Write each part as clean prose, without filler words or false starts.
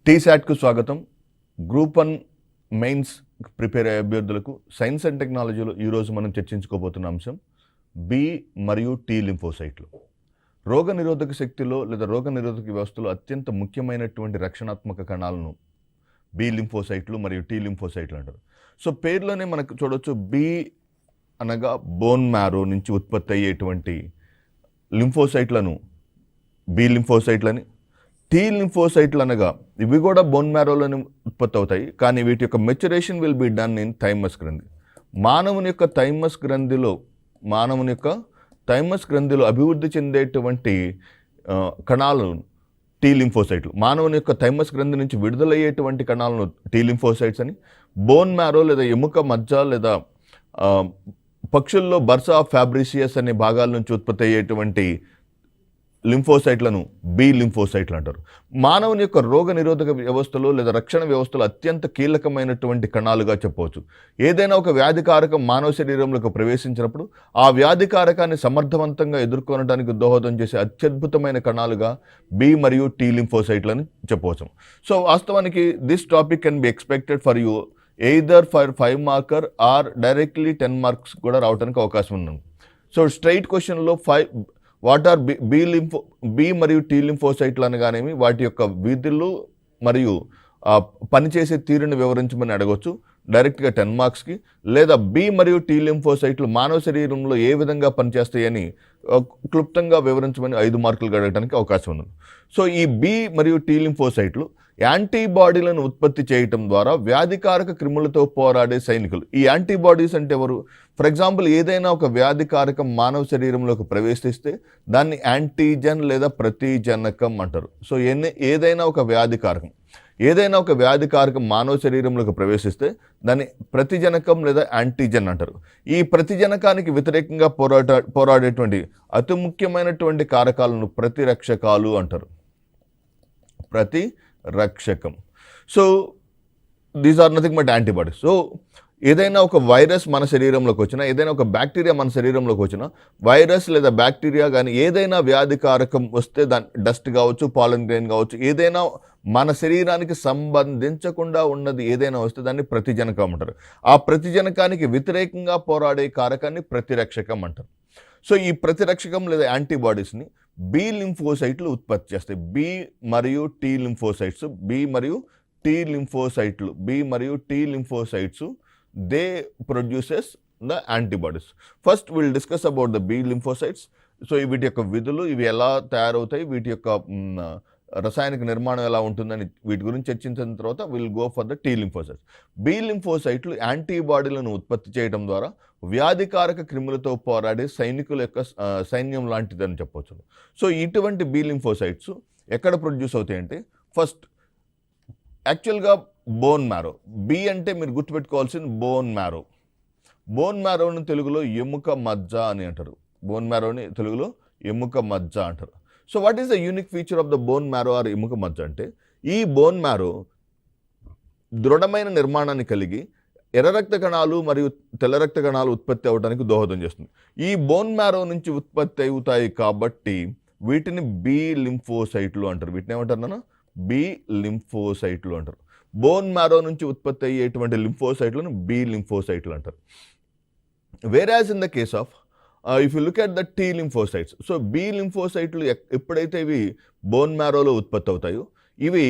టీశాట్కు స్వాగతం. Group 1 mains prepare అయ్యే అభ్యర్థులకు సైన్స్ అండ్ టెక్నాలజీలో ఈరోజు మనం చర్చించుకోబోతున్న అంశం బి మరియు టీ లింఫోసైట్లు. రోగనిరోధక శక్తిలో లేదా రోగనిరోధక వ్యవస్థలో అత్యంత ముఖ్యమైనటువంటి రక్షణాత్మక కణాలను బి లింఫోసైట్లు మరియు టీ లింఫోసైట్లు అంటారు. సో పేర్లోనే మనకు చూడవచ్చు, బి అనగా బోన్ మ్యారో నుంచి ఉత్పత్తి అయ్యేటువంటి లింఫోసైట్లను బి లింఫోసైట్లని, టీ లింఫోసైట్లు అనగా ఇవి కూడా బోన్ మ్యారోలోనే ఉత్పత్తి అవుతాయి, కానీ వీటి యొక్క maturation will be done in thymus గ్రంథి. మానవుని యొక్క థైమస్ గ్రంథిలో అభివృద్ధి చెందేటువంటి కణాలను టీ లింఫోసైట్లు, మానవుని యొక్క థైమస్ గ్రంథి నుంచి విడుదలయ్యేటువంటి కణాలను టీ లింఫోసైట్స్ అని, బోన్ మ్యారో లేదా ఎముక మజ్జ లేదా పక్షుల్లో బర్సా ఫ్యాబ్రిసియస్ అనే భాగాల నుంచి ఉత్పత్తి అయ్యేటువంటి లింఫోసైట్లను బి లింఫోసైట్లు అంటారు. మానవుని యొక్క రోగ నిరోధక వ్యవస్థలో లేదా రక్షణ వ్యవస్థలో అత్యంత కీలకమైనటువంటి కణాలుగా చెప్పవచ్చు. ఏదైనా ఒక వ్యాధికారకం మానవ శరీరంలోకి ప్రవేశించినప్పుడు ఆ వ్యాధికారకాన్ని సమర్థవంతంగా ఎదుర్కొనడానికి దోహదం చేసే అత్యద్భుతమైన కణాలుగా బి మరియు టీ లింఫోసైట్లని చెప్పవచ్చు. సో వాస్తవానికి this topic can be expected for you either for 5 marker or directly 10 marks కూడా రావడానికి అవకాశం ఉంది. సో స్ట్రైట్ క్వశ్చన్లో వాట్ ఆర్ బి మరియు టీ లింఫోసైట్లు అనగానేమి, వాటి యొక్క విధులు మరియు పనిచేసే తీరుని వివరించమని అడగవచ్చు డైరెక్ట్గా 10 మార్క్స్కి, లేదా బి మరియు టీ లింఫోసైట్లు మానవ శరీరంలో ఏ విధంగా పనిచేస్తాయని క్లుప్తంగా వివరించమని 5 మార్కులు అడగడానికి అవకాశం ఉంది. సో ఈ బి మరియు టీ లింఫోసైట్లు యాంటీబాడీలను ఉత్పత్తి చేయటం ద్వారా వ్యాధికారక క్రిములతో పోరాడే సైనికులు. ఈ యాంటీబాడీస్ అంటే ఎవరు? ఫర్ ఎగ్జాంపుల్, ఏదైనా ఒక వ్యాధికారకం మానవ శరీరంలోకి ప్రవేశిస్తే దాన్ని యాంటీజెన్ లేదా ప్రతిజనకం అంటారు. సో ఏదైనా ఒక వ్యాధికారకం మానవ శరీరంలోకి ప్రవేశిస్తే దాన్ని ప్రతిజనకం లేదా యాంటీజెన్ అంటారు. ఈ ప్రతిజనకానికి వ్యతిరేకంగా పోరాడేటువంటి అతి ముఖ్యమైనటువంటి కారకాలను ప్రతిరక్షకాలు అంటారు. ప్రతిరక్షకం. So these are nothing but antibodies. So ఏదైనా ఒక వైరస్ మన శరీరంలోకి వచ్చినా, ఏదైనా ఒక బ్యాక్టీరియా మన శరీరంలోకి వచ్చినా, వైరస్ లేదా బ్యాక్టీరియా కానీ ఏదైనా వ్యాధికారకం వస్తే, దాని డస్ట్ కావచ్చు, పాలన్ గ్రెయిన్ కావచ్చు, ఏదైనా మన శరీరానికి సంబంధించకుండా ఉన్నది ఏదైనా వస్తే దాన్ని ప్రతిజనకం అంటారు. ఆ ప్రతిజనకానికి వ్యతిరేకంగా పోరాడే కారకాన్ని ప్రతిరక్షకం అంటారు. సో ఈ ప్రతిరక్షకం లేదా యాంటీబాడీస్ని బి లింఫోసైట్లు ఉత్పత్తి చేస్తాయి. బి మరియు T lymphocytes they produces the antibodies. First will discuss about the B lymphocytes. So వీటి యొక్క విధులు, ఇవి ఎలా తయారవుతాయి, వీటి యొక్క రసాయనిక నిర్మాణం ఎలా ఉంటుందని వీటి గురించి చర్చించిన తర్వాత will go for the T lymphocytes. B లింఫోసైట్లు యాంటీబాడీలను ఉత్పత్తి చేయడం ద్వారా వ్యాధికారక క్రిములతో పోరాడే సైనికుల యొక్క సైన్యం లాంటిదని చెప్పవచ్చు. సో ఇటువంటి బి లింఫోసైట్స్ ఎక్కడ ప్రొడ్యూస్ అవుతాయంటే, ఫస్ట్ యాక్చువల్గా బోన్ మ్యారో. బి అంటే మీరు గుర్తుపెట్టుకోవాల్సిన బోన్ మ్యారోని తెలుగులో ఎముక మజ్జ అని అంటారు. So what is the unique feature of the bone marrow or ఎముక మజ్జ అంటే, ఈ బోన్ మ్యారో దృఢమైన నిర్మాణాన్ని కలిగి ఎర్ర రక్త కణాలు మరియు తెల్ల రక్త కణాలు ఉత్పత్తి అవ్వడానికి దోహదం చేస్తుంది. ఈ బోన్ మ్యారో నుంచి ఉత్పత్తి అవుతాయి కాబట్టి వీటిని బి లింఫోసైట్లు అంటారు. వీటిని ఏమంటారు? బి లింఫోసైట్లు అంటారు. బోన్ మ్యారో నుంచి ఉత్పత్తి అయ్యేటువంటి లింఫోసైట్లను బి లింఫోసైట్లు అంటారు. Whereas in the case of if you look at the T lymphocytes, so B లింఫోసైట్లు ఎప్పుడైతే ఇవి బోన్ మ్యారోలో ఉత్పత్తి అవుతాయో, ఇవి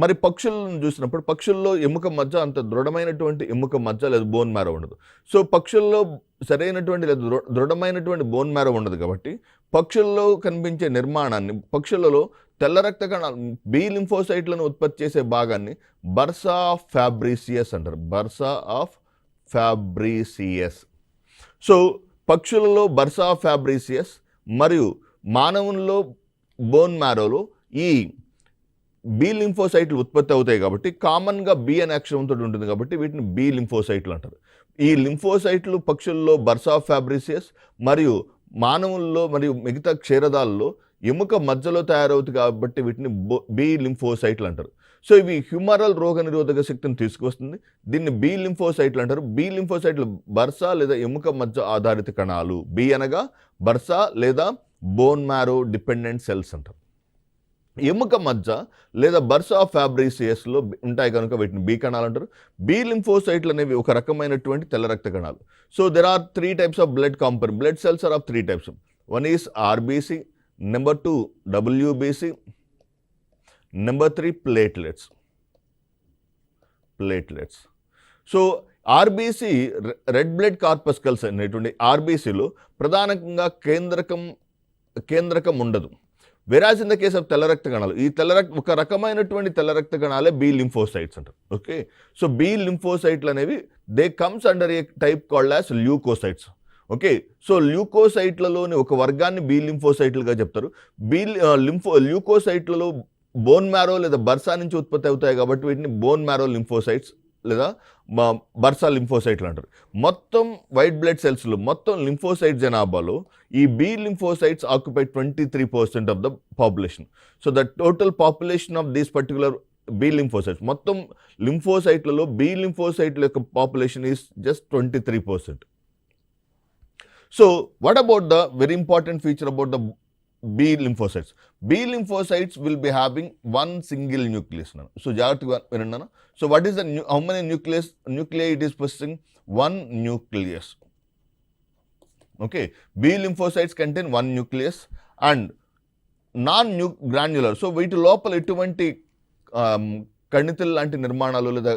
మరి పక్షులను చూసినప్పుడు పక్షుల్లో ఎముక మజ్జ అంత దృఢమైనటువంటి ఎముక మజ్జ లేదా బోన్ మ్యారో ఉండదు. సో పక్షుల్లో సరైనటువంటి లేదా దృఢమైనటువంటి బోన్ మ్యారో ఉండదు కాబట్టి పక్షుల్లో కనిపించే నిర్మాణాన్ని, పక్షులలో తెల్ల రక్త కణాలు బి లింఫోసైట్లను ఉత్పత్తి చేసే భాగాన్ని బర్సా ఫ్యాబ్రిసియస్ అంటారు. సో పక్షులలో బర్సా ఫ్యాబ్రిసియస్ మరియు మానవుల్లో బోన్ మ్యారోలో ఈ బి లింఫోసైట్లు ఉత్పత్తి అవుతాయి కాబట్టి కామన్గా బి అనే అక్షరంతో ఉంటుంది కాబట్టి వీటిని బి లింఫోసైట్లు అంటారు. ఈ లింఫోసైట్లు పక్షుల్లో బర్సా ఫ్యాబ్రిసియస్ మరియు మానవుల్లో మరియు మిగతా క్షీరదాల్లో ఎముక మధ్యలో తయారవుతుంది కాబట్టి వీటిని బి లింఫోసైట్లు అంటారు. సో ఇవి హ్యూమరల్ రోగ నిరోధక శక్తిని తీసుకొస్తుంది. దీన్ని బి లింఫోసైట్లు అంటారు. బి లింఫోసైట్లు బర్సా లేదా ఎముక మజ్జ ఆధారిత కణాలు. బి అనగా బర్సా లేదా బోన్ మ్యారో డిపెండెంట్ సెల్స్ అంటారు. ఎముక మధ్య లేదా బర్సా ఫ్యాబ్రిసియస్లో ఉంటాయి కనుక వీటిని బి కణాలు అంటారు. బి లింఫోసైట్లు అనేవి ఒక రకమైనటువంటి తెల్ల రక్త కణాలు. So there are 3 types of blood cells are of 3 types. One is RBC, number 2 WBC, number 3 platelets. So RBC red blood corpuscles అనేటువంటి ఆర్బీసీలో ప్రధానంగా కేంద్రకం ఉండదు. వెరాజ్ ఇన్ ద కేస్ ఆఫ్ తెల్ల రక్త కణాలు, ఈ ఒక రకమైనటువంటి తెల్ల రక్త కణాలే బి లింఫోసైట్స్ అంటారు. ఓకే, సో బి లింఫోసైట్లు అనేవి they comes under a type called as leucocytes. Okay, so ల్యూకోసైట్లలోని ఒక వర్గాన్ని బి లింఫోసైట్లుగా చెప్తారు. ల్యూకోసైట్లలో బోన్ మ్యారో లేదా బర్సా నుంచి ఉత్పత్తి అవుతాయి కాబట్టి వీటిని బోన్ మ్యారో లింఫోసైట్స్ లేదా బర్సా లింఫోసైట్లు అంటారు. మొత్తం వైట్ బ్లడ్ సెల్స్లో మొత్తం లింఫోసైట్ జనాభాలో ఈ B lymphocytes occupy 23% of the population. So the total population of these particular B lymphocytes, మొత్తం లింఫోసైట్లలో బి లింఫోసైట్ల యొక్క population is just 23%. So what about the very important feature about the B lymphocytes? B lymphocytes will be having one single nucleus. So jagrata. So what is the how many nuclei it is possessing? One nucleus. Okay, B lymphocytes contain one nucleus and non-granular. So వీటి లోపల ఎటువంటి కణితులు లాంటి నిర్మాణాలు లేదా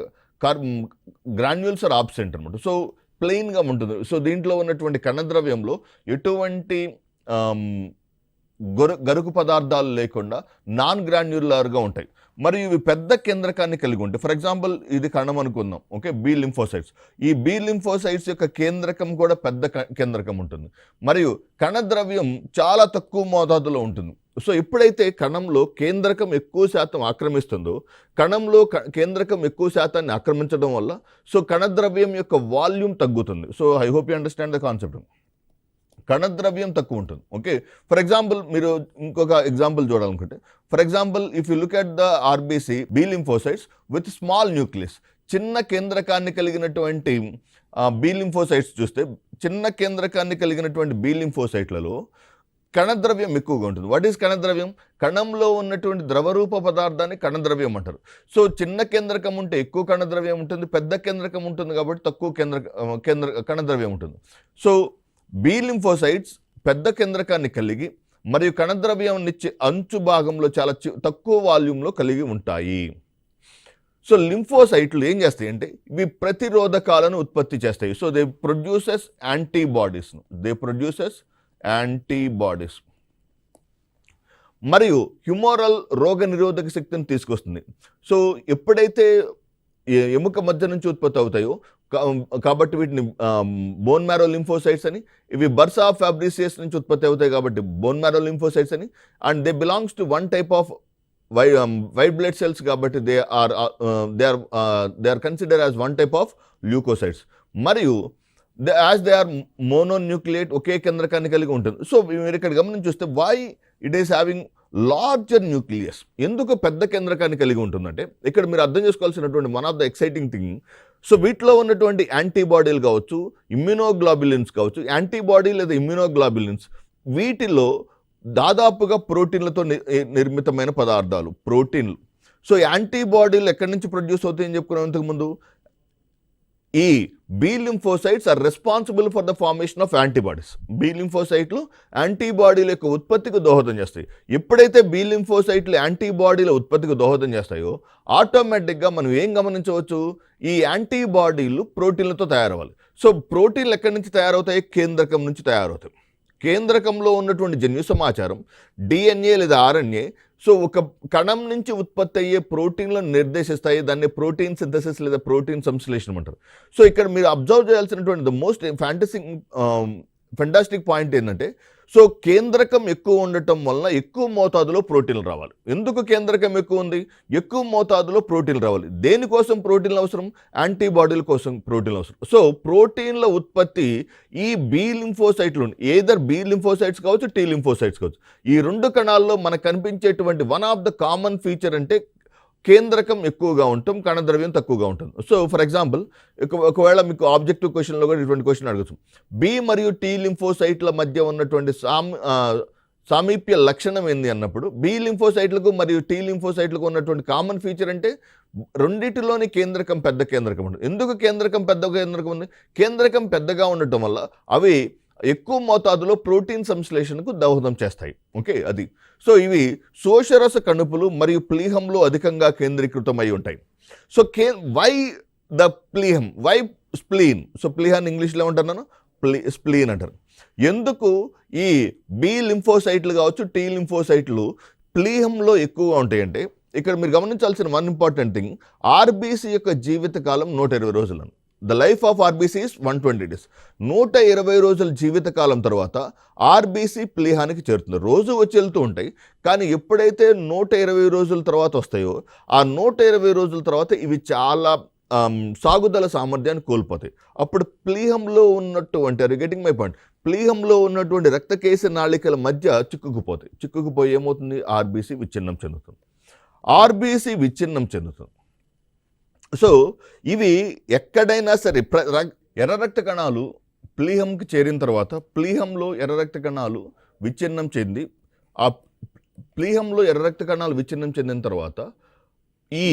granules are absent అనమాట. So ప్లెయిన్గా ఉంటుంది. So దీంట్లో ఉన్నటువంటి కణద్రవ్యంలో ఎటువంటి గరుకు పదార్థాలు లేకుండా నాన్ గ్రాన్యులర్గా ఉంటాయి. మరియు ఇవి పెద్ద కేంద్రకాన్ని కలిగి ఉంటాయి. ఫర్ ఎగ్జాంపుల్ ఇది కణం అనుకుందాం. Okay, B lymphocytes. ఈ బి లింఫోసైట్స్ యొక్క కేంద్రకం కూడా పెద్ద కేంద్రకం ఉంటుంది. మరియు కణద్రవ్యం చాలా తక్కువ మోతాదులో ఉంటుంది. సో ఎప్పుడైతే కణంలో కేంద్రకం ఎక్కువ శాతం ఆక్రమిస్తుందో, కణంలో కేంద్రకం ఎక్కువ శాతాన్ని ఆక్రమించడం వల్ల సో కణద్రవ్యం యొక్క వాల్యూమ్ తగ్గుతుంది. So I hope you understand the concept. కణద్రవ్యం తక్కువ ఉంటుంది. ఓకే, ఫర్ ఎగ్జాంపుల్ మీరు ఇంకొక ఎగ్జాంపుల్ చూడాలనుకుంటే, for example if you look at the RBC B lymphocytes with small nucleus, చిన్న కేంద్రకాన్ని కలిగినటువంటి బి లింఫోసైట్స్ చూస్తే, చిన్న కేంద్రకాన్ని కలిగినటువంటి బి లింఫోసైట్లలో కణద్రవ్యం ఎక్కువగా ఉంటుంది. వాట్ ఈస్ కణద్రవ్యం? కణంలో ఉన్నటువంటి ద్రవరూప పదార్థాన్ని కణద్రవ్యం అంటారు. సో చిన్న కేంద్రకం ఉంటే ఎక్కువ కణద్రవ్యం ఉంటుంది, పెద్ద కేంద్రకం ఉంటుంది కాబట్టి తక్కువ కణద్రవ్యం ఉంటుంది. సో బి లింఫోసైట్స్ పెద్ద కేంద్రకాన్ని కలిగి మరియు కణద్రవ్యాన్నిచ్చే అంచు భాగంలో చాలా తక్కువ వాల్యూమ్లో కలిగి ఉంటాయి. సో లింఫోసైట్లు ఏం చేస్తాయి అంటే ఇవి ప్రతిరోధకాలను ఉత్పత్తి చేస్తాయి. సో దే ప్రొడ్యూసెస్ యాంటీబాడీస్ మరియు హ్యూమోరల్ రోగ నిరోధక శక్తిని తీసుకొస్తుంది. సో ఎప్పుడైతే ఎముక మధ్య నుంచి ఉత్పత్తి అవుతాయో కాబట్టి వీటిని బోన్ మ్యారో లింఫోసైట్స్ అని, ఇవి బర్సా ఫ్యాబ్రిసియస్ నుంచి ఉత్పత్తి అవుతాయి కాబట్టి బోన్ మ్యారో లింఫోసైట్స్ అని, and they belongs to one type of white blood cells కాబట్టి they are consider as one type of leucocytes. మరియు యాజ్ దే ఆర్ మోనోన్యూక్లియేట్, ఒకే కేంద్రకాన్ని కలిగి ఉంటుంది. సో మీరు ఇక్కడ గమనించి చూస్తే why it is having larger nucleus, ఎందుకు పెద్ద కేంద్రకాన్ని కలిగి ఉంటుందంటే ఇక్కడ మీరు అర్థం చేసుకోవాల్సినటువంటి one of the exciting thing, so వీటిలో ఉన్నటువంటి యాంటీబాడీలు కావచ్చు, ఇమ్యూనోగ్లోబులిన్స్ కావచ్చు, యాంటీబాడీ లేదా ఇమ్యూనోగ్లోబులిన్స్ వీటిలో దాదాపుగా ప్రోటీన్లతో నిర్మితమైన పదార్థాలు ప్రోటీన్లు. సో యాంటీబాడీలు ఎక్కడి నుంచి ప్రొడ్యూస్ అవుతాయని చెప్పుకున్నాం ఇంతకుముందు. ఈ B lymphocytes are responsible for the formation of antibodies. B లింఫోసైట్లు యాంటీబాడీల యొక్క ఉత్పత్తికి దోహదం చేస్తాయి. ఎప్పుడైతే బి లింఫోసైట్లు యాంటీబాడీల ఉత్పత్తికి దోహదం చేస్తాయో ఆటోమేటిక్గా మనం ఏం గమనించవచ్చు, ఈ యాంటీబాడీలు ప్రోటీన్లతో తయారవ్వాలి. సో ప్రోటీన్లు ఎక్కడి నుంచి తయారవుతాయి? కేంద్రకం నుంచి తయారవుతాయి. కేంద్రకంలో ఉన్నటువంటి జన్యు సమాచారం డిఎన్ఏ లేదా ఆర్ఎన్ఏ సో ఒక కణం నుంచి ఉత్పత్తి అయ్యే ప్రోటీన్లను నిర్దేశిస్తాయి. దాన్ని ప్రోటీన్ సింథసిస్ లేదా ప్రోటీన్ సంశ్లేషణ అంటారు. సో ఇక్కడ మీరు అబ్జర్వ్ చేయాల్సినటువంటి ద మోస్ట్ ఫెంటాస్టిక్ పాయింట్ ఏంటంటే, సో కేంద్రకం ఎక్కువ ఉండటం వలన ఎక్కువ మోతాదులో ప్రోటీన్లు రావాలి. ఎందుకు కేంద్రకం ఎక్కువ ఉంది? ఎక్కువ మోతాదులో ప్రోటీన్లు రావాలి. దేనికోసం ప్రోటీన్లు అవసరం? యాంటీబాడీల కోసం ప్రోటీన్లు అవసరం. సో ప్రోటీన్ల ఉత్పత్తి ఈ బి లింఫోసైట్లు, ఏదర్ బి లింఫోసైట్స్ కావచ్చు, టీ లింఫోసైట్స్ కావచ్చు, ఈ రెండు కణాల్లో మనకు కనిపించేటువంటి one of the common feature అంటే కేంద్రకం ఎక్కువగా ఉంటాం, కణద్రవ్యం తక్కువగా ఉంటుంది. సో ఫర్ ఎగ్జాంపుల్ ఒకవేళ మీకు ఆబ్జెక్టివ్ క్వశ్చన్లో కూడా ఇటువంటి క్వశ్చన్ అడగచ్చు. బి మరియు టీ లింఫోసైట్ల మధ్య ఉన్నటువంటి సామీప్య లక్షణం ఏంది అన్నప్పుడు బి లింఫోసైట్లకు మరియు టీ లింఫోసైట్లకు ఉన్నటువంటి కామన్ ఫీచర్ అంటే రెండిటిలోని కేంద్రకం పెద్ద కేంద్రకం ఉంటుంది. ఎందుకు కేంద్రకం ఉంది? కేంద్రకం పెద్దగా ఉండటం వల్ల అవి ఎక్కువ మోతాదులో ప్రోటీన్ సంశ్లేషణకు దోహదం చేస్తాయి. ఓకే, అది. సో ఇవి శోషరస కణుపులు మరియు ప్లీహంలో అధికంగా కేంద్రీకృతమై ఉంటాయి. సో వై ద ప్లీహం, వై స్ప్లీన్? సో ప్లీహాన్ని ఇంగ్లీష్లో ఏమంటున్నాను? స్ప్లీన్ అంటారు. ఎందుకు ఈ బి లింఫోసైట్లు కావచ్చు, టీ లింఫోసైట్లు ప్లీహంలో ఎక్కువగా ఉంటాయంటే, ఇక్కడ మీరు గమనించాల్సిన వన్ ఇంపార్టెంట్ థింగ్, ఆర్బీసీ యొక్క జీవితకాలం 120 రోజులను. The life of RBC is 120 days. 120 రోజుల జీవితకాలం తర్వాత ఆర్బీసీ ప్లీహానికి చేరుతుంది. రోజు వచ్చి వెళ్తూ ఉంటాయి, కానీ ఎప్పుడైతే 120 రోజుల తర్వాత వస్తాయో ఆ 120 రోజుల తర్వాత ఇవి చాలా సాగుదల సామర్థ్యాన్ని కోల్పోతాయి. అప్పుడు ప్లీహంలో ఉన్నటువంటి, గెటింగ్ మై పాయింట్, ప్లీహంలో ఉన్నటువంటి రక్తకేశ నాళికల మధ్య చిక్కుకుపోయి ఏమవుతుంది? ఆర్బీసీ విచ్ఛిన్నం చెందుతుంది. సో ఇవి ఎక్కడైనా సరే ఎర్ర రక్త కణాలు ప్లీహంకి చేరిన తర్వాత ప్లీహంలో ఎర్ర రక్త కణాలు విచ్ఛిన్నం చెంది, ఆ ప్లీహంలో ఎర్ర రక్త కణాలు విచ్ఛిన్నం చెందిన తర్వాత ఈ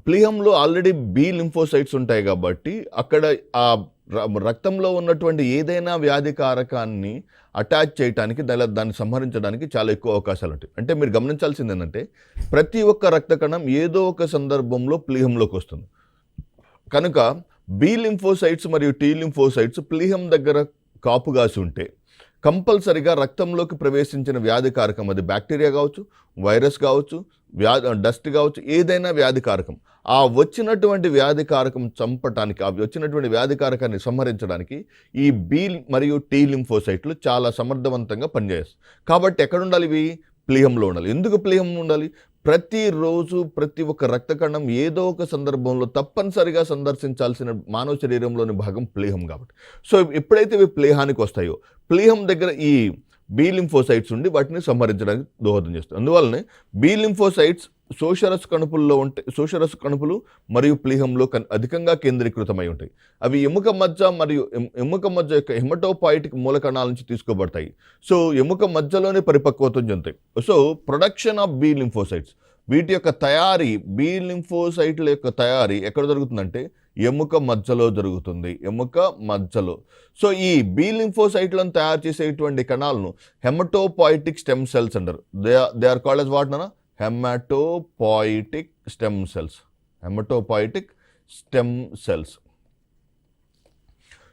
ప్లీహంలో ఆల్రెడీ బి లింఫోసైట్స్ ఉంటాయి కాబట్టి అక్కడ ఆ రక్తంలో ఉన్నటువంటి ఏదైనా వ్యాధి కారకాన్ని అటాచ్ చేయడానికి, దాన్ని సంహరించడానికి చాలా ఎక్కువ అవకాశాలు ఉంటాయి. అంటే మీరు గమనించాల్సింది ఏంటంటే, ప్రతి ఒక్క రక్త కణం ఏదో ఒక సందర్భంలో ప్లీహంలోకి వస్తుంది. కనుక బి లింఫోసైట్స్ మరియు టీ లింఫోసైట్స్ ప్లీహం దగ్గర కాపుగాసి ఉంటే కంపల్సరిగా రక్తంలోకి ప్రవేశించిన వ్యాధి కారకం, అది బ్యాక్టీరియా కావచ్చు, వైరస్ కావచ్చు, డస్ట్ కావచ్చు, ఏదైనా వ్యాధి కారకం, ఆ వచ్చినటువంటి వ్యాధి కారకం చంపటానికి, ఆ వచ్చినటువంటి వ్యాధి కారకాన్ని సంహరించడానికి ఈ బి మరియు టీ లింఫోసైట్లు చాలా సమర్థవంతంగా పనిచేస్తాయి. కాబట్టి ఎక్కడ ఉండాలి? ఇవి ప్లీహంలో ఉండాలి. ఎందుకు ప్లీహం ఉండాలి? ప్రతిరోజు ప్రతి ఒక్క రక్త కణం ఏదో ఒక సందర్భంలో తప్పనిసరిగా సందర్శించాల్సిన మానవ శరీరంలోని భాగం ప్లీహం కాబట్టి. సో ఎప్పుడైతే ఇవి ప్లీహానికి వస్తాయో, ప్లీహం దగ్గర ఈ బి లింఫోసైట్స్ ఉండి వాటిని సంహరించడానికి దోహదం చేస్తాయి. అందువల్లనే బి లింఫోసైట్స్ శోషరస కణుపులు మరియు ప్లీహంలో అధికంగా కేంద్రీకృతమై ఉంటాయి. అవి ఎముక మధ్య యొక్క హెమటోపాయిటిక్ మూలకణాల నుంచి తీసుకోబడతాయి. సో ఎముక మధ్యలోనే పరిపక్వతం చెందుతాయి. So production of B lymphocytes, వీటి యొక్క తయారీ, బి లింఫోసైట్ల యొక్క తయారీ ఎక్కడ జరుగుతుందంటే ఎముక మధ్యలో జరుగుతుంది. సో ఈ బి లింఫోసైట్లను తయారు చేసేటువంటి కణాలను హెమటోపాయిటిక్ స్టెమ్ సెల్స్ అంటారు. They are called as what? Hematopoietic stem cells.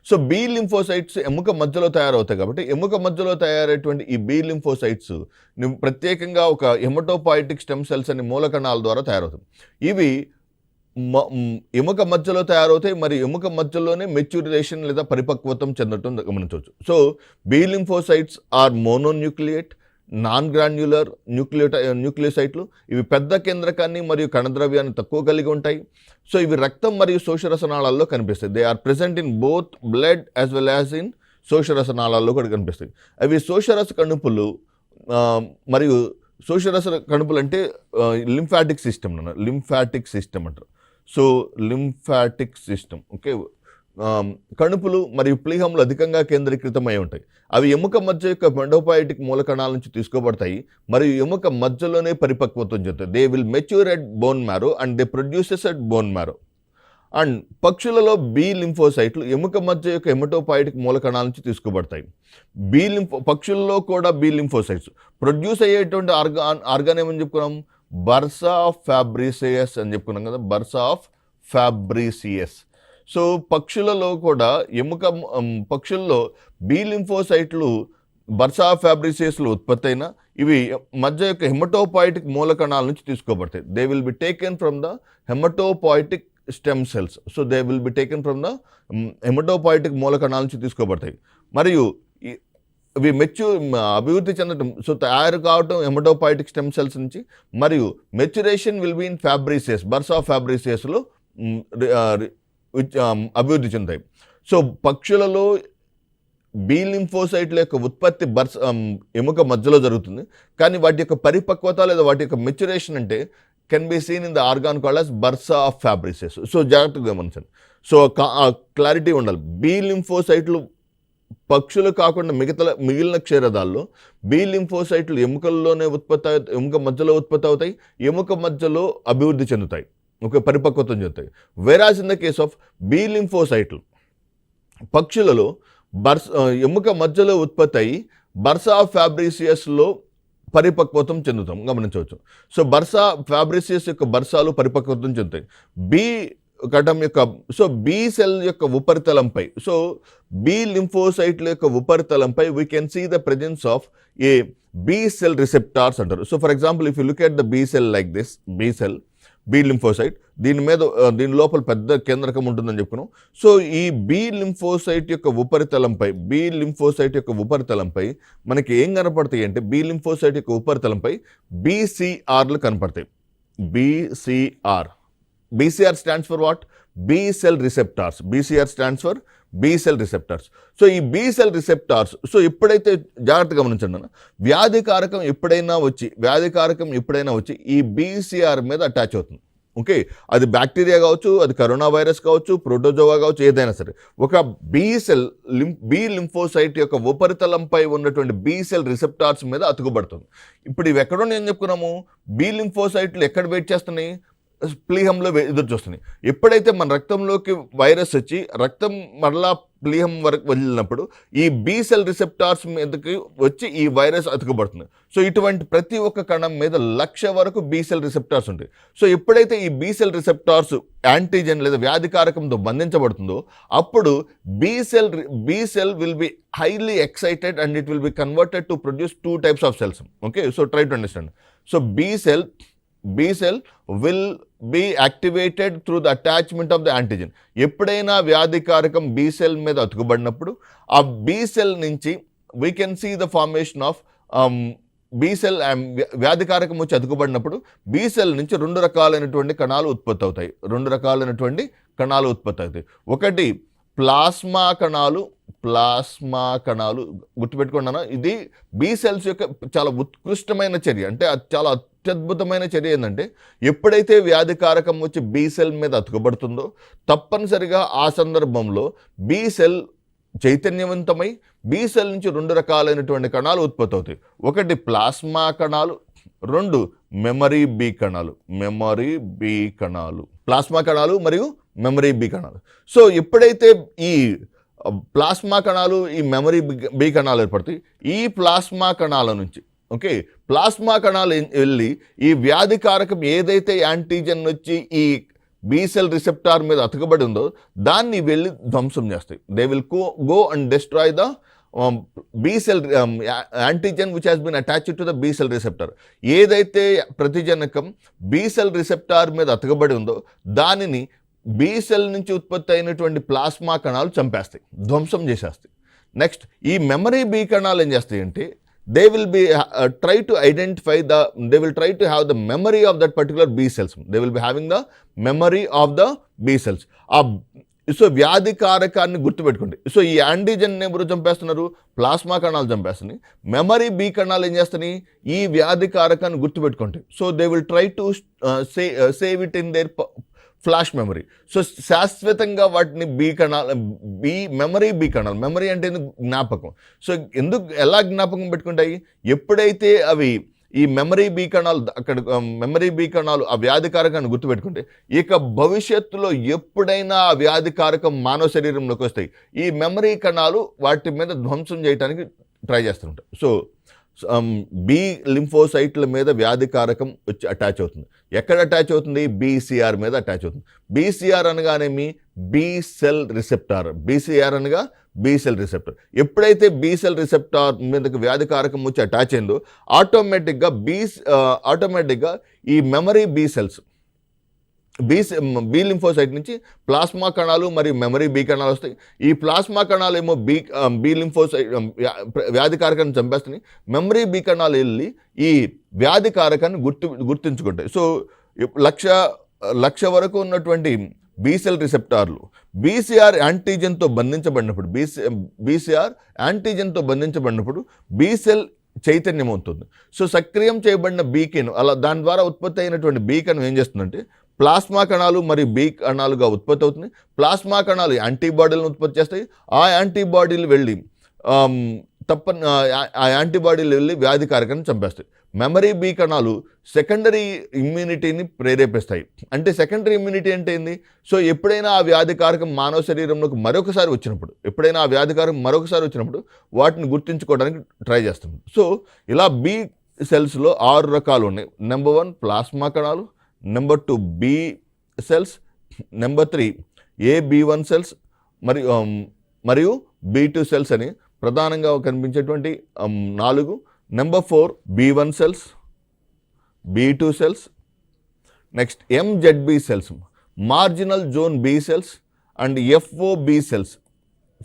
So B lymphocytes ఎముక మధ్యలో తయారవుతాయి కాబట్టి ఎముక మధ్యలో తయారయ్యేటువంటి ఈ బి లింఫోసైట్స్ ప్రత్యేకంగా ఒక హెమటోపాయిటిక్ స్టెమ్ సెల్స్ అనే మూలకణాల ద్వారా తయారవుతాయి. ఇవి ఎముక మధ్యలో తయారవుతాయి, మరి ఎముక మధ్యలోనే మెచ్యూరేషన్ లేదా పరిపక్వతం చెందటం గమనించవచ్చు. So B lymphocytes are mononucleate, non granular న్యూక్లియోసైట్లు. ఇవి పెద్ద కేంద్రకాన్ని మరియు కణద్రవ్యాన్ని తక్కువ కలిగి ఉంటాయి. సో ఇవి రక్తం మరియు శోషరసనాళాల్లో కనిపిస్తాయి. They are present in both blood as well as in శోషరసనాళాల్లో కూడా కనిపిస్తాయి. అవి శోషరస కణుపులు మరియు శోషరస కణుపులు అంటే లింఫాటిక్ సిస్టమ్ అంటారు. సో లింఫాటిక్ సిస్టమ్, ఓకే, కణుపులు మరియు ప్లీహంలు అధికంగా కేంద్రీకృతమై ఉంటాయి. అవి ఎముక మధ్య యొక్క హెమటోపాయిటిక్ మూలకణాల నుంచి తీసుకోబడతాయి మరియు ఎముక మధ్యలోనే పరిపక్వతం చెందుతాయి. They will mature at bone marrow and they produces at bone marrow. And పక్షులలో బి లింఫోసైట్లు ఎముక మధ్య యొక్క హెమటోపాయిటిక్ మూలకణాల నుంచి తీసుకోబడతాయి. పక్షుల్లో కూడా బి లింఫోసైట్స్ ప్రొడ్యూస్ అయ్యేటువంటి ఆర్గాన్ ఏమని చెప్పుకున్నాం? బర్సా ఆఫ్ ఫ్యాబ్రిసియస్ అని చెప్పుకున్నాం కదా, బర్సా ఆఫ్ ఫ్యాబ్రిసియస్. సో పక్షులలో కూడా పక్షుల్లో బి లింఫోసైట్లు బర్సా ఫ్యాబ్రిసియస్లో ఉత్పత్తి అయిన ఇవి మధ్య యొక్క హెమటోపాయిటిక్ మూలకణాల నుంచి తీసుకోబడతాయి. They will be taken from the hematopoietic stem cells. So they will be taken from the hematopoietic మూలకణాల నుంచి తీసుకోబడతాయి. మరియు ఇవి అభివృద్ధి చెందడం, సో తయారు కావటం హెమటోపాయిటిక్ స్టెమ్ సెల్స్ నుంచి, మరియు maturation will be in Fabricius, bursa ఫ్యాబ్రిసియస్లో అభివృద్ధి చెందాయి. సో పక్షులలో బి లింఫోసైట్ల యొక్క ఉత్పత్తి ఎముక మధ్యలో జరుగుతుంది, కానీ వాటి యొక్క పరిపక్వత లేదా వాటి యొక్క మెచ్యురేషన్ అంటే can be seen in the organ called as bursa of Fabricius. So జాగ్రత్తగా గమనించండి. సో క్లారిటీ ఉండాలి. బి లింఫోసైట్లు పక్షులు కాకుండా మిగిలిన క్షీరదాల్లో బి లింఫోసైట్లు ఎముక మధ్యలో ఉత్పత్తి అవుతాయి, ఎముక మధ్యలో అభివృద్ధి చెందుతాయి, పరిపక్వతం చెందుతాయి. Whereas in the case of B లింఫోసైట్లు పక్షులలో ఎముక మధ్యలో ఉత్పత్తి అయ్యి బర్సా ఫ్యాబ్రిసియస్లో పరిపక్వతం చెందుతాం గమనించవచ్చు. సో ఫ్యాబ్రిసియస్ యొక్క బర్సాలు పరిపక్వతం చెందుతాయి. బి కటం యొక్క బి సెల్ యొక్క ఉపరితలంపై బి లింఫోసైట్ల యొక్క ఉపరితలంపై we can see the presence of a B cell receptors అంటారు. So for example if you look at the B cell like this, B cell, B lymphocyte, దీని లోపల పెద్ద కేంద్రకం ఉంటుందని చెప్పుకున్నాం. సో ఈ బి లింఫోసైట్ యొక్క ఉపరితలంపై మనకి ఏం కనపడతాయి అంటే బి లింఫోసైట్ యొక్క ఉపరితలంపై బీసీఆర్లు కనపడతాయి. BCR stands for what? B cell receptors. BCR stands for B cell receptors. So ఈ బి సెల్ రిసెప్టార్స్ ఎప్పుడైతే, జాగ్రత్తగా గమనించండి అన్న, వ్యాధికారకం ఎప్పుడైనా వచ్చి ఈ బీసీఆర్ మీద అటాచ్ అవుతుంది. ఓకే, అది బ్యాక్టీరియా కావచ్చు, అది కరోనా వైరస్ కావచ్చు, ప్రోటోజోవా కావచ్చు, ఏదైనా సరే ఒక బి లింఫోసైట్ యొక్క ఉపరితలంపై ఉన్నటువంటి బి సెల్ రిసెప్టార్స్ మీద అతుకుబడుతుంది. ఇప్పుడు ఇవి ఎక్కడో నేను చెప్పుకున్నాము, బి లింఫోసైట్లు ఎక్కడ వెయిట్ చేస్తున్నాయి? ప్లీహంలో ఎదురు చూస్తున్నాయి. ఎప్పుడైతే మన రక్తంలోకి వైరస్ వచ్చి రక్తం మరలా ప్లీహం వరకు వెళ్ళినప్పుడు ఈ బి సెల్ రిసెప్టార్స్ మీదకి వచ్చి ఈ వైరస్ అతుకుబడుతుంది. సో ఇటువంటి ప్రతి ఒక్క కణం మీద 1,00,000 వరకు బి సెల్ రిసెప్టార్స్ ఉంటాయి. సో ఎప్పుడైతే ఈ బి సెల్ రిసెప్టార్స్ యాంటీజెన్ లేదా వ్యాధికారకంతో బంధించబడుతుందో అప్పుడు B cell will be highly excited and it will be converted to produce 2 types of cells. Okay, so try to understand. So B cell will be activated through the attachment of the antigen. ఎప్పుడైనా వ్యాధికారకం B cell మీద అతుకుబడినప్పుడు ఆ B cell నుంచి we can see the formation of B cell. వ్యాధికారకం వచ్చి అతుకుబడినప్పుడు B cell నుంచి 2 రకాలైనటువంటి కణాలు ఉత్పత్తి అవుతాయి. ఒకటి ప్లాస్మా కణాలు గుర్తుపెట్టుకున్నాను. ఇది బి సెల్స్ యొక్క చాలా ఉత్కృష్టమైన చర్య, అంటే చాలా అత్యద్భుతమైన చర్య. ఏంటంటే ఎప్పుడైతే వ్యాధికారకం వచ్చి బి సెల్ మీద అతుకబడుతుందో తప్పనిసరిగా ఆ సందర్భంలో బి సెల్ చైతన్యవంతమై బి సెల్ నుంచి 2 రకాలైనటువంటి కణాలు ఉత్పత్తి అవుతాయి. ఒకటి ప్లాస్మా కణాలు, 2 మెమరీ బి కణాలు. ప్లాస్మా కణాలు మరియు మెమరీ బి కణాలు. సో ఎప్పుడైతే ఈ ప్లాస్మా కణాలు, ఈ మెమరీ బి కణాలు ఏర్పడతాయి, ఈ ప్లాస్మా కణాల నుంచి ప్లాస్మా కణాలు వెళ్ళి ఈ వ్యాధికారకం ఏదైతే యాంటీజెన్ వచ్చి ఈ బి సెల్ రిసెప్టార్ మీద అతకబడి ఉందో దాన్ని వెళ్ళి ధ్వంసం చేస్తాయి. They will go and destroy the B cell antigen which has been attached to the B cell receptor. ఏదైతే ప్రతిజనకం బి సెల్ రిసెప్టార్ మీద అతకబడి ఉందో దానిని బి సెల్ నుంచి ఉత్పత్తి అయినటువంటి ప్లాస్మా కణాలు చంపేస్తాయి, ధ్వంసం చేసేస్తాయి. నెక్స్ట్ ఈ మెమరీ బి కణాలు ఏం చేస్తాయి అంటే they will try to have the memory of that particular B cells. They will be having the memory of the B cells. So వ్యాధికారకాన్ని గుర్తుపెట్టుకోండి. సో ఈ యాంటీజెన్ ఎవరు చంపేస్తున్నారు? ప్లాస్మా కణాలు చంపేస్తున్నాయి. మెమరీ బి కణాలు ఏం చేస్తున్నాయి? ఈ వ్యాధికారకాన్ని గుర్తుపెట్టుకోండి. So they will try to save it in there flash memory. So శాశ్వతంగా వాటిని మెమరీ అంటే జ్ఞాపకం. సో ఎలా జ్ఞాపకం పెట్టుకుంటాయి? ఎప్పుడైతే అవి ఈ మెమరీ బి కణాలు ఆ వ్యాధికారకాన్ని గుర్తుపెట్టుకుంటే ఇక భవిష్యత్తులో ఎప్పుడైనా ఆ వ్యాధికారకం మానవ శరీరంలోకి వస్తాయి, ఈ మెమరీ కణాలు వాటి మీద ధ్వంసం చేయడానికి ట్రై చేస్తుంటాయి. సో బి లింఫోసైట్ల మీద వ్యాధికారకం వచ్చి అటాచ్ అవుతుంది. ఎక్కడ అటాచ్ అవుతుంది? బీసీఆర్ మీద అటాచ్ అవుతుంది. బీసీఆర్ అనగానేమి? B cell receptor. బీసీఆర్ అనగా బి సెల్ రిసెప్టర్. ఎప్పుడైతే బి సెల్ రిసెప్టార్ మీదకి వ్యాధికారకం వచ్చి అటాచ్ అయిందో ఆటోమేటిక్గా ఈ memory B cells B lymphocyte నుంచి ప్లాస్మా కణాలు మరియు మెమరీ బి కణాలు వస్తాయి. ఈ ప్లాస్మా కణాలు ఏమో బి లింఫోసైట్ వ్యాధికారకాన్ని చంపేస్తున్నాయి. మెమరీ బి కణాలు వెళ్ళి ఈ వ్యాధికారకాన్ని గుర్తించుకుంటాయి. సో 1,00,000 వరకు ఉన్నటువంటి బి సెల్ రిసెప్టార్లు బీసీఆర్ యాంటీజెన్తో బంధించబడినప్పుడు బి సెల్ చైతన్యం అవుతుంది. సో సక్రియం చేయబడిన బీకను దాని ద్వారా ఉత్పత్తి అయినటువంటి బీకను ఏం చేస్తుందంటే ప్లాస్మా కణాలు మరియు బి కణాలుగా ఉత్పత్తి అవుతుంది. ప్లాస్మా కణాలు యాంటీబాడీలను ఉత్పత్తి చేస్తాయి. ఆ యాంటీబాడీలు వెళ్ళి ఆ యాంటీబాడీలు వెళ్ళి వ్యాధికారకాన్ని చంపేస్తాయి. మెమరీ బి కణాలు సెకండరీ ఇమ్యూనిటీని ప్రేరేపిస్తాయి. అంటే సెకండరీ ఇమ్యూనిటీ అంటే ఏంది? సో ఎప్పుడైనా ఆ వ్యాధికారకం మానవ శరీరంలోకి మరొకసారి వచ్చినప్పుడు వాటిని గుర్తించుకోవడానికి ట్రై చేస్తుంది. సో ఇలా బి సెల్స్లో 6 రకాలు ఉన్నాయి. నెంబర్ 1 ప్లాస్మా కణాలు, number 2 B cells, number 3 AB1 cells మరియు B2 సెల్స్ అని ప్రధానంగా కనిపించేటువంటి 4. Number 4 B1 cells, B2 cells, next MZB cells, marginal zone B cells and FOB cells,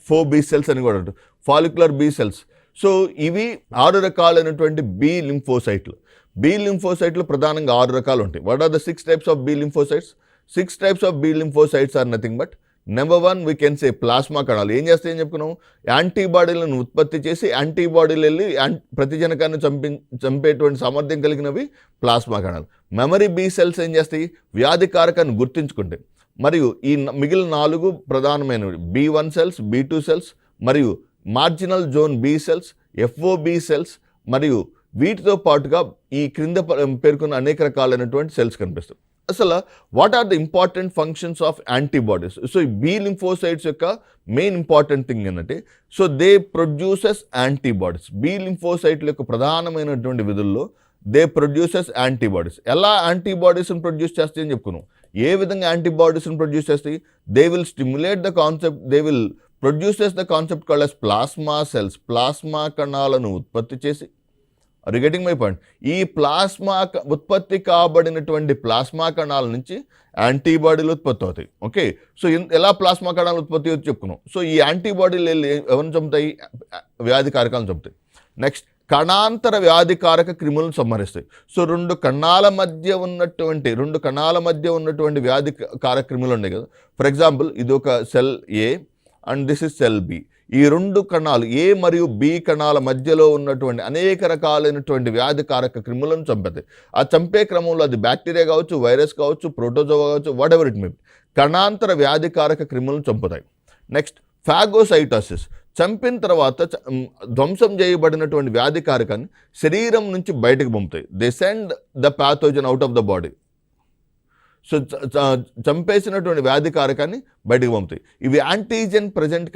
4B cells అని కూడా ఉంటుంది, ఫాలిక్యులర్ బి సెల్స్. సో ఇవి 6 రకాలైనటువంటి బి లింఫోసైట్లు. బి లింఫోసైట్లు ప్రధానంగా 6 రకాలు ఉంటాయి. What are the 6 types of B lymphocytes? 6 types of B lymphocytes are nothing but number 1 we can say plasma కణాలు. ఏం చేస్తాయని చెప్పుకున్నాం? యాంటీబాడీలను ఉత్పత్తి చేసి యాంటీబాడీలు వెళ్ళి ప్రతిజనకాన్ని చంపేటువంటి సామర్థ్యం కలిగినవి ప్లాస్మా కణాలు. మెమరీ బి సెల్స్ ఏం చేస్తాయి? వ్యాధికారకాన్ని గుర్తించుకుంటాయి. మరియు ఈ మిగిలిన 4 ప్రధానమైనవి B1 సెల్స్, B2 సెల్స్ మరియు marginal zone B cells, FOB cells మరియు వీటితో పాటుగా ఈ క్రింద పేర్కొన్న అనేక రకాలైనటువంటి సెల్స్ కనిపిస్తాయి. అసలు what are the important functions of antibodies? So ఈ బి లింఫోసైట్స్ యొక్క మెయిన్ ఇంపార్టెంట్ థింగ్ ఏంటంటే so they produces antibodies. B లింఫోసైట్ల యొక్క ప్రధానమైనటువంటి విధుల్లో దే ప్రొడ్యూసెస్ యాంటీబాడీస్. ఎలా యాంటీబాడీస్ని ప్రొడ్యూస్ చేస్తాయని చెప్పుకున్నాం. ఏ విధంగా యాంటీబాడీస్ని ప్రొడ్యూస్ చేస్తాయి? They will stimulate the concept, they will produces the concept called as plasma cells. Plasma కణాలను ఉత్పత్తి చేసి, are you getting my point? ఈ ఉత్పత్తి కాబడినటువంటి ప్లాస్మా కణాల నుంచి యాంటీబాడీలు ఉత్పత్తి అవుతాయి. ఓకే, సో ఎలా ప్లాస్మా కణాలు ఉత్పత్తి అవుతాయి చెప్పుకున్నాం. సో ఈ యాంటీబాడీలు ఎవరిని చంపుతాయి? వ్యాధికారకాలను చంపుతాయి. నెక్స్ట్ కణాంతర వ్యాధికారక క్రిములను సంహరిస్తాయి. సో రెండు కణాల మధ్య ఉన్నటువంటి వ్యాధికారక క్రిములు ఉన్నాయి కదా. ఫర్ ఎగ్జాంపుల్ ఇది ఒక cell A and this is cell B. ఈ 2 కణాలు ఏ మరియు బి కణాల మధ్యలో ఉన్నటువంటి అనేక రకాలైనటువంటి వ్యాధికారక క్రిములను చంపుతాయి. ఆ చంపే క్రమంలో అది బ్యాక్టీరియా కావచ్చు, వైరస్ కావచ్చు, ప్రోటోజోవా కావచ్చు, whatever it may be, కణాంతర వ్యాధికారక క్రిములను చంపుతాయి. Next phagocytosis. చంపిన తర్వాత ధ్వంసం చేయబడినటువంటి వ్యాధికారకాన్ని శరీరం నుంచి బయటకు పంపుతాయి. They send the pathogen out of the body. So చంపేసినటువంటి వ్యాధికారకాన్ని బయటకు పంపుతాయి. ఇవి యాంటీజెన్ ప్రజెంట్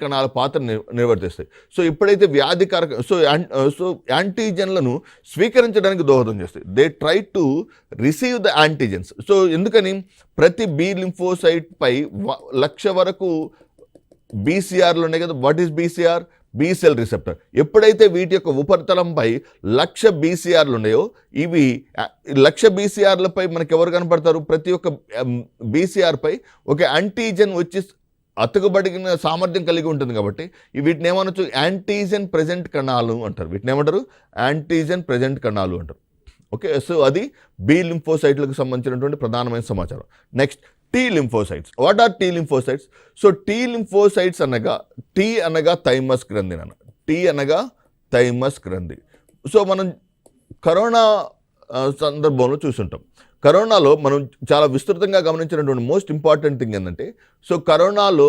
కణాల పాత్ర నిర్వర్తిస్తాయి. సో ఎప్పుడైతే సో యాంటీజెన్లను స్వీకరించడానికి దోహదం చేస్తాయి. They try to receive the antigens. So ఎందుకని? ప్రతి బి లింఫోసైట్ పై 1,00,000 వరకు బీసీఆర్లు ఉన్నాయి కదా. What is BCR? B cell receptor. ఎప్పుడైతే వీటి యొక్క ఉపరితలంపై 1,00,000 బీసీఆర్లు ఉన్నాయో, ఇవి 1,00,000 బీసీఆర్లపై మనకి ఎవరు కనపడతారు? ప్రతి ఒక్క బీసీఆర్ పై ఒక యాంటీజెన్ వచ్చి అతుకబడిన సామర్థ్యం కలిగి ఉంటుంది. కాబట్టి వీటిని ఏమనొచ్చు? యాంటీజెన్ ప్రెజెంట్ కణాలు అంటారు. వీటిని ఏమంటారు? యాంటీజెన్ ప్రెజెంట్ కణాలు అంటారు. ఓకే, సో అది బి లింఫోసైట్లకు సంబంధించినటువంటి ప్రధానమైన సమాచారం. Next T lymphocytes. What are T lymphocytes? So T lymphocytes అనగా థైమస్ గ్రంథి థైమస్ గ్రంథి. సో మనం కరోనా సందర్భంలో చూసుంటాం. కరోనాలో మనం చాలా విస్తృతంగా గమనించినటువంటి మోస్ట్ ఇంపార్టెంట్ థింగ్ ఏంటంటే సో కరోనాలో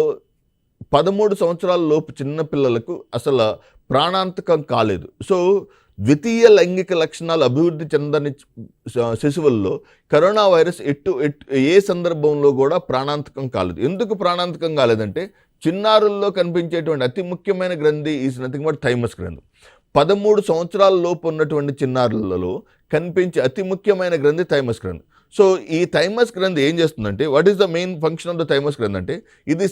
13 సంవత్సరాల లోపు చిన్నపిల్లలకు అసలు ప్రాణాంతకం కాలేదు. సో ద్వితీయ లైంగిక లక్షణాలు అభివృద్ధి చెందని శిశువుల్లో కరోనా వైరస్ ఏ సందర్భంలో కూడా ప్రాణాంతకం కాలేదు. ఎందుకు ప్రాణాంతకం కాలేదంటే చిన్నారుల్లో కనిపించేటువంటి అతి ముఖ్యమైన గ్రంథి ఈజ్ నథింగ్ బట్ థైమస్ గ్రంథి. 13 సంవత్సరాల లోపు ఉన్నటువంటి చిన్నారులలో కనిపించే అతి ముఖ్యమైన గ్రంథి థైమస్ గ్రంథి. సో ఈ థైమస్ గ్రంథి ఏం చేస్తుందంటే what is the main function of the thymus గ్రంథి అంటే ఇది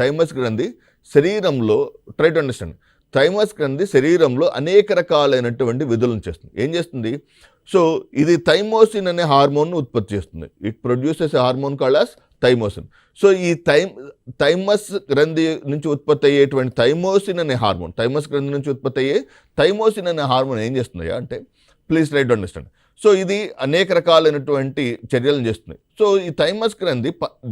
థైమస్ గ్రంథి శరీరంలో ట్రై టు అండర్స్టాండ్. థైమస్ గ్రంథి శరీరంలో అనేక రకాలైనటువంటి విధులను చేస్తుంది. ఏం చేస్తుంది? సో ఇది థైమోసిన్ అనే హార్మోన్ను ఉత్పత్తి చేస్తుంది. It produces a hormone called as thymosin. So ఈ థైమస్ గ్రంథి నుంచి ఉత్పత్తి అయ్యేటువంటి థైమస్ గ్రంథి నుంచి ఉత్పత్తి అయ్యే థైమోసిన్ అనే హార్మోన్ ఏం చేస్తుంది అంటే please try to understand. So ఇది అనేక రకాలైనటువంటి చర్యలను చేస్తుంది. సో ఈ థైమస్ గ్రంథి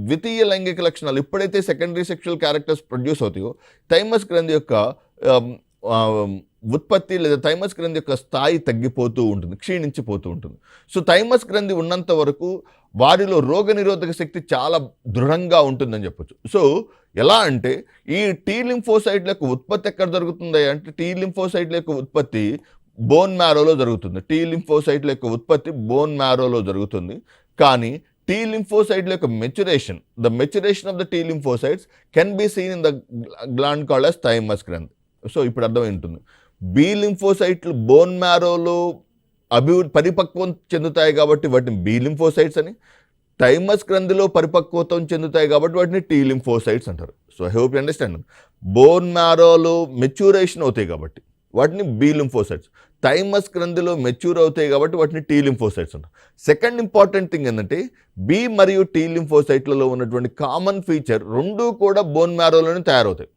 ద్వితీయ లైంగిక లక్షణాలు ఎప్పుడైతే సెకండరీ సెక్షువల్ క్యారెక్టర్స్ ప్రొడ్యూస్ అవుతాయో థైమస్ గ్రంథి యొక్క ఉత్పత్తి లేదా థైమస్ గ్రంథి యొక్క స్థాయి తగ్గిపోతూ ఉంటుంది, క్షీణించిపోతూ ఉంటుంది. సో థైమస్ గ్రంథి ఉన్నంత వరకు వారిలో రోగనిరోధక శక్తి చాలా దృఢంగా ఉంటుందని చెప్పొచ్చు. సో ఎలా అంటే ఈ టీ లింఫోసైట్ల యొక్క ఉత్పత్తి ఎక్కడ జరుగుతుంది అంటే టీ లింఫోసైట్ల యొక్క ఉత్పత్తి బోన్ మ్యారోలో జరుగుతుంది. టీ లింఫోసైట్ల యొక్క ఉత్పత్తి బోన్ మ్యారోలో జరుగుతుంది. కానీ టీ లింఫోసైట్ల యొక్క the maturation of the T lymphocytes can be seen in the gland called as thymus గ్రంథి. సో ఇప్పుడు అర్థమవుతుంది, బి లింఫోసైట్లు బోన్ మ్యారోలో పరిపక్వం చెందుతాయి కాబట్టి వాటిని బి లింఫోసైట్స్ అని, థైమస్ గ్రంథిలో పరిపక్వతం చెందుతాయి కాబట్టి వాటిని టీ లింఫోసైట్స్ అంటారు. So I hope you understand. Bone మ్యారోలో మెచ్యూరేషన్ అవుతాయి కాబట్టి వాటిని బి లింఫోసైట్స్, థైమస్ గ్రంథిలో మెచ్యూర్ అవుతాయి కాబట్టి వాటిని టీ లింఫోసైట్స్ అంటారు. సెకండ్ ఇంపార్టెంట్ థింగ్ ఏంటంటే బి మరియు టీ లింఫోసైట్లలో ఉన్నటువంటి కామన్ ఫీచర్ రెండూ కూడా బోన్ మ్యారోలోనే తయారవుతాయి.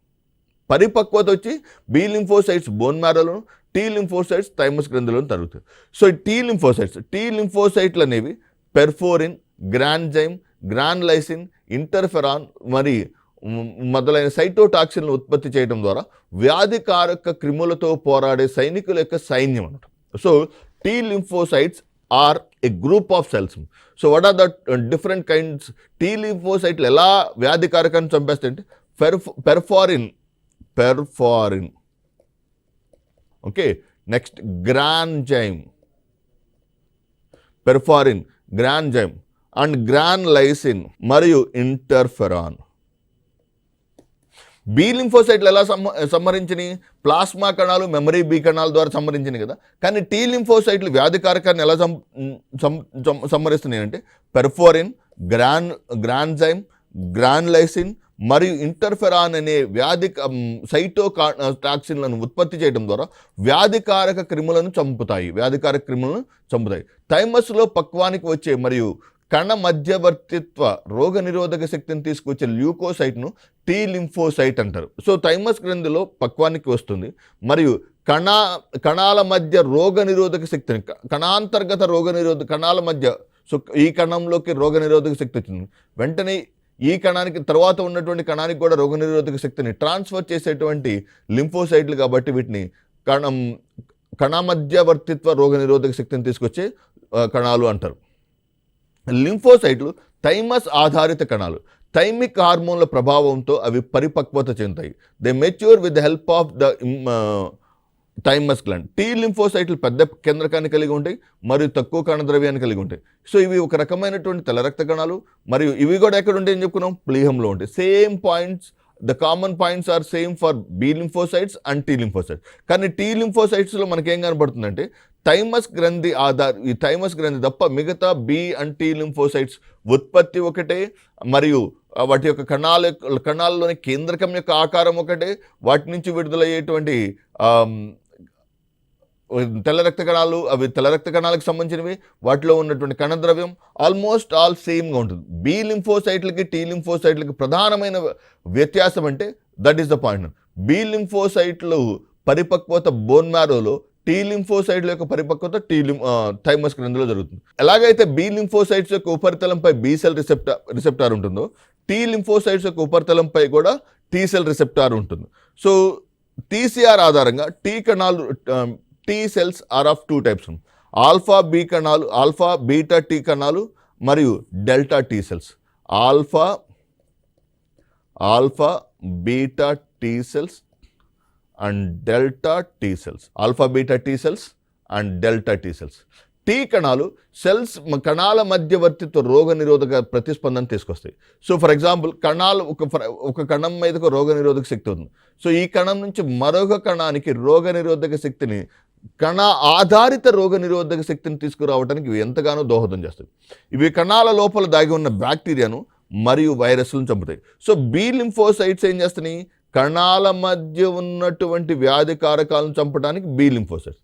పరిపక్వత వచ్చి బి లింఫోసైట్స్ బోన్ మ్యారోలోను, టీ లింఫోసైట్స్ థైమస్ గ్రంథిలోను తరుగుతాయి. సో టీ లింఫోసైట్లు అనేవి పెర్ఫోరిన్, గ్రాన్జైమ్, గ్రాన్లైసిన్, ఇంటర్ఫెరాన్ మరియు మొదలైన సైటోటాక్సిన్లను ఉత్పత్తి చేయడం ద్వారా వ్యాధికారక క్రిములతో పోరాడే సైనికుల యొక్క సైన్యం అన్నమాట. So T lymphocytes are a group of cells. So what are the different kinds? T లింఫోసైట్లు ఎలా వ్యాధికారకాన్ని చంపేస్తాయి అంటే perforin, okay, next granzyme, perforin, granzyme and granlysin మరియు ఇంటర్ఫెరాన్. బి లింఫోసైట్లు ఎలా సంహరించినాయి? ప్లాస్మా కణాలు, మెమరీ బి కణాల ద్వారా సంహరించినాయి కదా. కానీ టీ లింఫోసైట్లు వ్యాధికారకాన్ని ఎలా సంహరిస్తున్నాయి అంటే పెర్ఫోరిన్, గ్రాన్జైమ్, గ్రాన్లైసిన్ మరియు ఇంటర్ఫెరాన్ అనే సైటోటాక్సిన్లను ఉత్పత్తి చేయడం ద్వారా వ్యాధికారక క్రిములను చంపుతాయి. థైమస్లో పక్వానికి వచ్చే మరియు కణ మధ్యవర్తిత్వ రోగనిరోధక శక్తిని తీసుకొచ్చే ల్యూకోసైట్ను టీ లింఫోసైట్ అంటారు. సో థైమస్ గ్రంథిలో పక్వానికి వస్తుంది మరియు కణాల మధ్య రోగనిరోధక శక్తిని, కణాంతర్గత కణాల మధ్య, సో ఈ కణంలోకి రోగనిరోధక శక్తి వచ్చింది వెంటనే ఈ కణానికి తర్వాత ఉన్నటువంటి కణానికి కూడా రోగనిరోధక శక్తిని ట్రాన్స్ఫర్ చేసేటువంటి లింఫోసైట్లు కాబట్టి వీటిని కణ మధ్యవర్తిత్వ రోగనిరోధక శక్తిని తీసుకొచ్చే కణాలు అంటారు. లింఫోసైట్లు థైమస్ ఆధారిత కణాలు. థైమిక్ హార్మోన్ల ప్రభావంతో అవి పరిపక్వత చెందుతాయి. They mature with the help of the thymus gland. T లింఫోసైట్లు పెద్ద కేంద్రకాన్ని కలిగి ఉంటాయి మరియు తక్కువ కణద్రవ్యాన్ని కలిగి ఉంటాయి. సో ఇవి ఒక రకమైనటువంటి తెల్ల రక్త కణాలు మరియు ఇవి కూడా ఎక్కడ ఉంటాయి అని చెప్పుకున్నాం, ప్లీహంలో ఉంటాయి. Same points, the common points are same for B lymphocytes and T lymphocytes. కానీ టీ లింఫోసైట్స్లో మనకేం కనబడుతుందంటే థైమస్ గ్రంథి ఈ థైమస్ గ్రంథి తప్ప మిగతా బి అండ్ టీ లింఫోసైట్స్ ఉత్పత్తి ఒకటే మరియు వాటి యొక్క కణాల్లోని కేంద్రకం యొక్క ఆకారం ఒకటే. వాటి నుంచి విడుదలయ్యేటువంటి తెల్ల రక్త కణాలు అవి తెల్ల రక్త కణాలకు సంబంధించినవి. వాటిలో ఉన్నటువంటి కణద్రవ్యం ఆల్మోస్ట్ ఆల్ సేమ్గా ఉంటుంది. బి లింఫోసైట్లకి టీ లింఫోసైట్లకి ప్రధానమైన వ్యత్యాసం అంటే that is the point. B లింఫోసైట్లు పరిపక్వత బోన్ మ్యారోలో, టీ లింఫోసైట్ల యొక్క పరిపక్వత థైమస్ గ్రంథిలో జరుగుతుంది. ఎలాగైతే బి లింఫోసైట్స్ యొక్క ఉపరితలంపై బి సెల్ రిసెప్టార్ ఉంటుందో టీ లింఫోసైట్స్ యొక్క ఉపరితలంపై కూడా టీ సెల్ రిసెప్టార్ ఉంటుంది. సో టీసీఆర్ ఆధారంగా T cells are of 2 types. Alpha beta T కణాలు మరియు delta T cells. Alpha beta T cells and delta T cells. T కణాలు కణాల మధ్యవర్తిత్వ రోగ నిరోధక ప్రతిస్పందన తీసుకొస్తాయి. సో ఫర్ ఎగ్జాంపుల్ ఒక కణం మీదకు రోగ నిరోధక శక్తి ఉంది. సో ఈ కణం నుంచి మరొక కణానికి రోగ నిరోధక శక్తిని, కణ ఆధారిత రోగ నిరోధక శక్తిని తీసుకురావడానికి ఇవి ఎంతగానో దోహదం చేస్తాయి. ఇవి కణాల లోపల దాగి ఉన్న బ్యాక్టీరియాను మరియు వైరస్లను చంపుతాయి. సో బి లింఫోసైట్స్ ఏం చేస్తున్నాయి? కణాల మధ్య ఉన్నటువంటి వ్యాధి కారకాలను చంపడానికి బి లింఫోసైట్స్.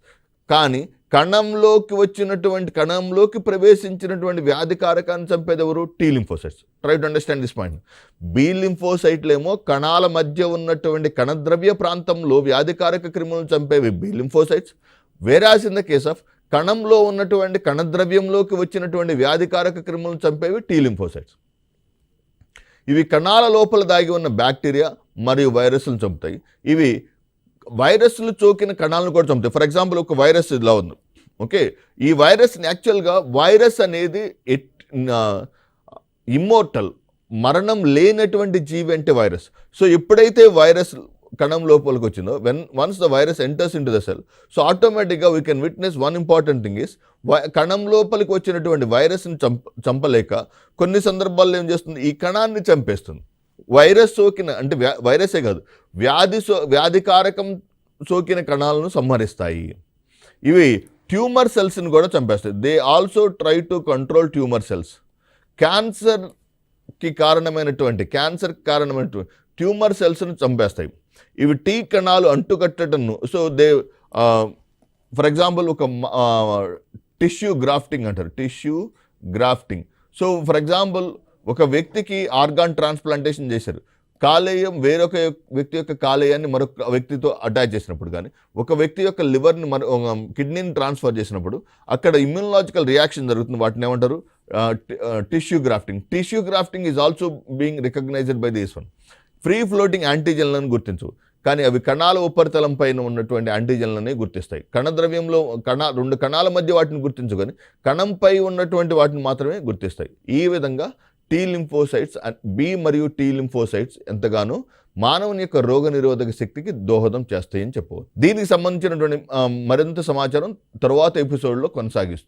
కానీ కణంలోకి ప్రవేశించినటువంటి వ్యాధి కారకాన్ని చంపేది ఎవరు? T lymphocytes. Try to understand this point. B లింఫోసైట్లేమో కణాల మధ్య ఉన్నటువంటి కణద్రవ్య ప్రాంతంలో వ్యాధికారక క్రిములను చంపేవి B lymphocytes. Whereas in the case of కణంలో ఉన్నటువంటి కణద్రవ్యంలోకి వచ్చినటువంటి వ్యాధికారక క్రిములను చంపేవి టీ లింఫోసైట్స్. ఇవి కణాల లోపల దాగి ఉన్న బ్యాక్టీరియా మరియు వైరస్లను చంపుతాయి. ఇవి వైరస్లు సోకిన కణాలను కూడా చంపుతాయి. ఫర్ ఎగ్జాంపుల్ ఒక వైరస్ ఇలా ఉంది. ఓకే, ఈ వైరస్ని యాక్చువల్గా వైరస్ అనేది ఇమ్మోర్టల్, మరణం లేనటువంటి జీవి అంటే వైరస్. సో ఎప్పుడైతే వైరస్ కణం లోపలికి వచ్చిందో, once the virus enters in to the cell, so ఆటోమేటిక్గా we can witness one important thing is, కణం లోపలికి వచ్చినటువంటి వైరస్ని చంపలేక కొన్ని సందర్భాల్లో ఏం చేస్తుంది, ఈ కణాన్ని చంపేస్తుంది. వైరస్ సోకిన అంటే వైరసే కాదు, వ్యాధికారకం సోకిన కణాలను సంహరిస్తాయి. ఇవి ట్యూమర్ సెల్స్ని కూడా చంపేస్తాయి. They also try to control tumour cells. క్యాన్సర్కి కారణమైనటువంటి ట్యూమర్ సెల్స్ను చంపేస్తాయి. ఇవి టీ కణాలు అంటుకట్టడంను, సో దే ఫర్ ఎగ్జాంపుల్ ఒక టిష్యూ గ్రాఫ్టింగ్ అంటారు, tissue grafting. So for example ఒక వ్యక్తికి ఆర్గాన్ ట్రాన్స్ప్లాంటేషన్ చేశారు, కాలేయం వేరొక వ్యక్తి యొక్క కాలేయాన్ని మరొక వ్యక్తితో అటాచ్ చేసినప్పుడు, కానీ ఒక వ్యక్తి యొక్క లివర్ని కిడ్నీని ట్రాన్స్ఫర్ చేసినప్పుడు అక్కడ ఇమ్యూనలాజికల్ రియాక్షన్ జరుగుతుంది. వాటిని ఏమంటారు, tissue grafting. Tissue grafting is also being recognised by this one. Free floating యాంటీజెన్లను గుర్తించు, కానీ అవి కణాల ఉపరితలం పైన ఉన్నటువంటి యాంటీజెన్లని గుర్తిస్తాయి. కణద్రవ్యంలో రెండు కణాల మధ్య వాటిని గుర్తించు, కానీ కణంపై ఉన్నటువంటి వాటిని మాత్రమే గుర్తిస్తాయి. ఈ విధంగా టీ లింఫోసైట్స్, బి మరియు టీ లింఫోసైట్స్ ఎంతగానో మానవుని యొక్క రోగనిరోధక శక్తికి దోహదం చేస్తాయని చెప్పవచ్చు. దీనికి సంబంధించినటువంటి మరింత సమాచారం తరువాత ఎపిసోడ్లో కొనసాగిస్తుంది.